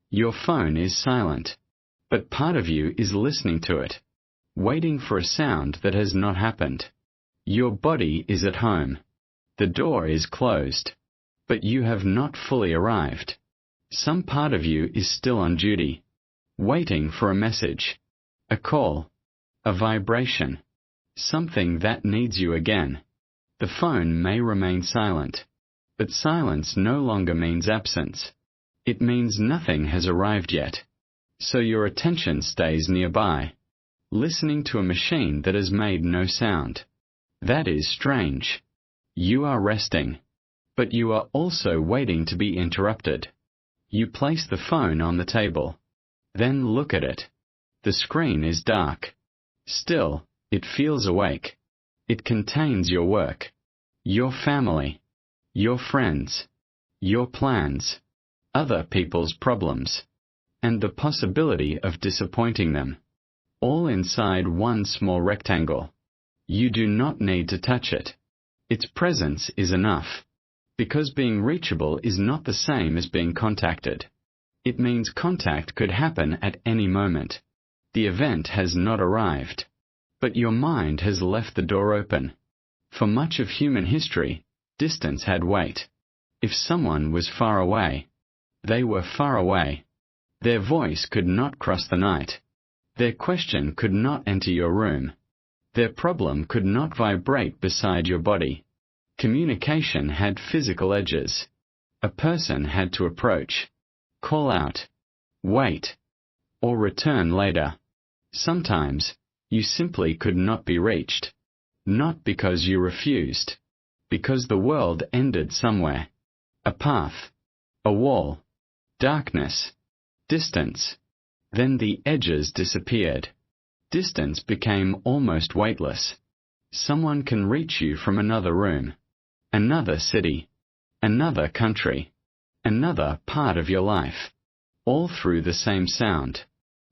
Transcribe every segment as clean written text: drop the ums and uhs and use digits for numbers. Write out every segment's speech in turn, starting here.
Your phone is silent, but part of you is listening to it, waiting for a sound that has not happened. Your body is at home. The door is closed, but you have not fully arrived. Some part of you is still on duty, waiting for a message, a call, a vibration, something that needs you again. The phone may remain silent, but silence no longer means absence. It means nothing has arrived yet. So your attention stays nearby, listening to a machine that has made no sound. That is strange. You are resting, but you are also waiting to be interrupted. You place the phone on the table, then look at it. The screen is dark. Still, it feels awake. It contains your work, your family, your friends, your plans, other people's problems, and the possibility of disappointing them, all inside one small rectangle. You do not need to touch it. Its presence is enough, because being reachable is not the same as being contacted. It means contact could happen at any moment. The event has not arrived, but your mind has left the door open. For much of human history, distance had weight. If someone was far away, they were far away. Their voice could not cross the night. Their question could not enter your room. Their problem could not vibrate beside your body. Communication had physical edges. A person had to approach, call out, wait, or return later. Sometimes, you simply could not be reached. Not because you refused, because the world ended somewhere. A path, a wall, darkness, distance. Then the edges disappeared. Distance became almost weightless. Someone can reach you from another room, another city, another country, another part of your life, all through the same sound.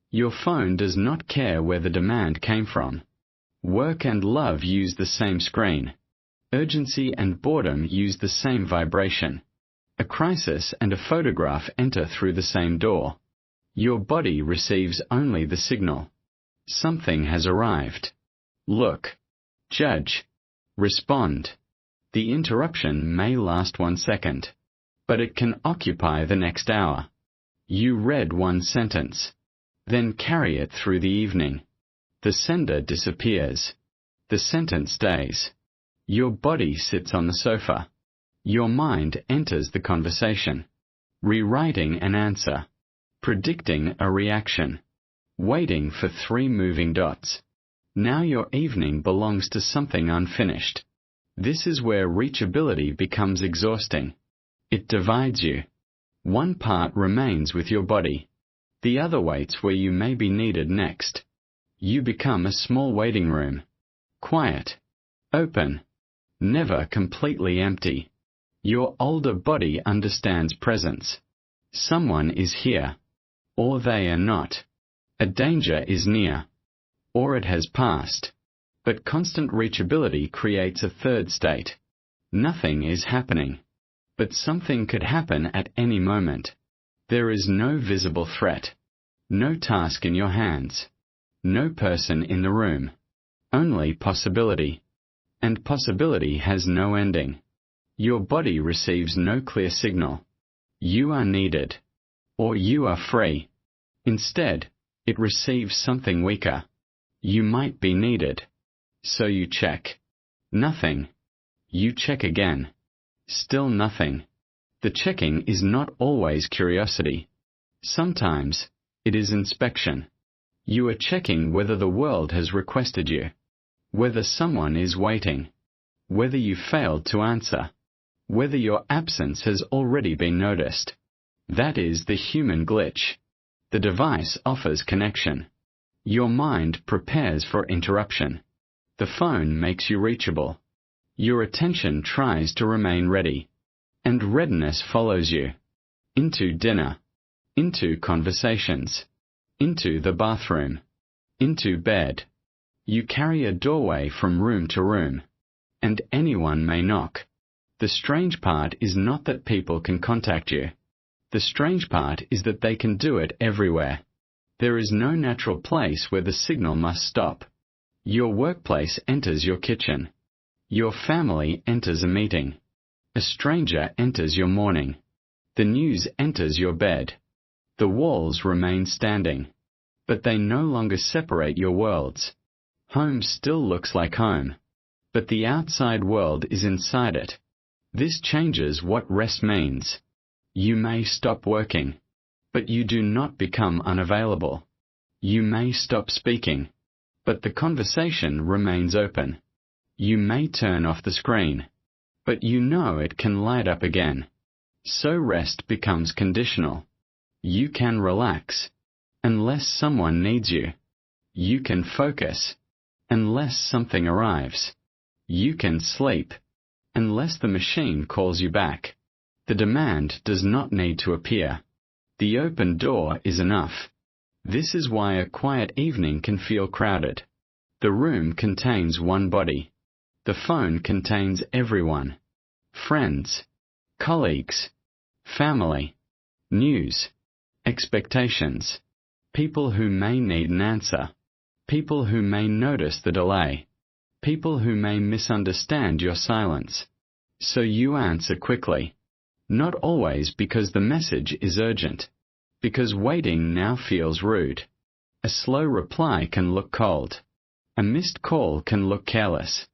Your phone does not care where the demand came from. Work and love use the same screen. Urgency and boredom use the same vibration. A crisis and a photograph enter through the same door. Your body receives only the signal. Something has arrived. Look, judge, respond. The interruption may last 1 second, but it can occupy the next hour. You read one sentence, then carry it through the evening. The sender disappears. The sentence stays. Your body sits on the sofa. Your mind enters the conversation, rewriting an answer, predicting a reaction, waiting for 3 moving dots. Now your evening belongs to something unfinished. This is where reachability becomes exhausting. It divides you. One part remains with your body. The other waits where you may be needed next. You become a small waiting room. Quiet. Open. Never completely empty. Your older body understands presence. Someone is here. Or they are not. A danger is near, or it has passed. But constant reachability creates a third state. Nothing is happening, but something could happen at any moment. There is no visible threat, no task in your hands, no person in the room, only possibility. And possibility has no ending. Your body receives no clear signal. You are needed, or you are free. Instead, it receives something weaker. You might be needed. So you check. Nothing. You check again. Still nothing. The checking is not always curiosity. Sometimes, it is inspection. You are checking whether the world has requested you, whether someone is waiting, whether you failed to answer, whether your absence has already been noticed. That is the human glitch. The device offers connection. Your mind prepares for interruption. The phone makes you reachable. Your attention tries to remain ready. And readiness follows you. Into dinner. Into conversations. Into the bathroom. Into bed. You carry a doorway from room to room. And anyone may knock. The strange part is not that people can contact you. The strange part is that they can do it everywhere. There is no natural place where the signal must stop. Your workplace enters your kitchen. Your family enters a meeting. A stranger enters your morning. The news enters your bed. The walls remain standing. But they no longer separate your worlds. Home still looks like home. But the outside world is inside it. This changes what rest means. You may stop working. But you do not become unavailable. You may stop speaking. But the conversation remains open. You may turn off the screen. But you know it can light up again. So rest becomes conditional. You can relax. Unless someone needs you. You can focus. Unless something arrives. You can sleep. Unless the machine calls you back. The demand does not need to appear. The open door is enough. This is why a quiet evening can feel crowded. The room contains one body. The phone contains everyone. Friends, colleagues, family, news, expectations, people who may need an answer, people who may notice the delay, people who may misunderstand your silence. So you answer quickly. Not always because the message is urgent. Because waiting now feels rude. A slow reply can look cold. A missed call can look careless.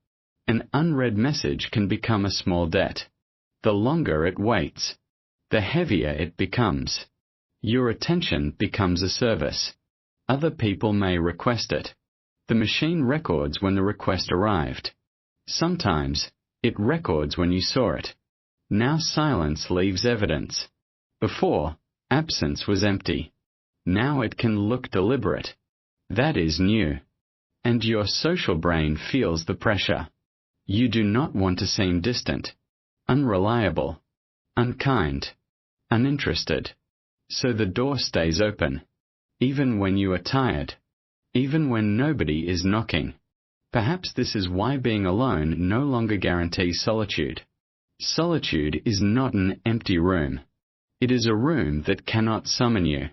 An unread message can become a small debt. The longer it waits, the heavier it becomes. Your attention becomes a service. Other people may request it. The machine records when the request arrived. Sometimes, it records when you saw it. Now silence leaves evidence. Before, absence was empty. Now it can look deliberate. That is new. And your social brain feels the pressure. You do not want to seem distant, unreliable, unkind, uninterested. So the door stays open. Even when you are tired. Even when nobody is knocking. Perhaps this is why being alone no longer guarantees solitude. Solitude is not an empty room. It is a room that cannot summon you.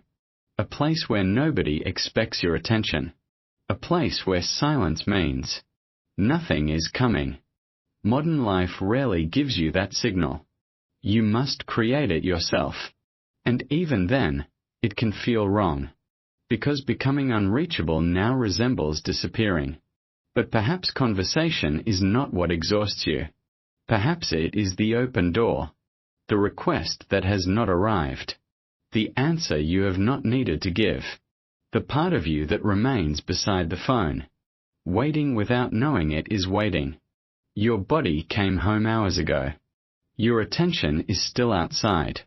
A place where nobody expects your attention. A place where silence means nothing is coming. Modern life rarely gives you that signal. You must create it yourself. And even then, it can feel wrong. Because becoming unreachable now resembles disappearing. But perhaps conversation is not what exhausts you. Perhaps it is the open door. The request that has not arrived. The answer you have not needed to give. The part of you that remains beside the phone. Waiting without knowing it is waiting. Your body came home hours ago. Your attention is still outside.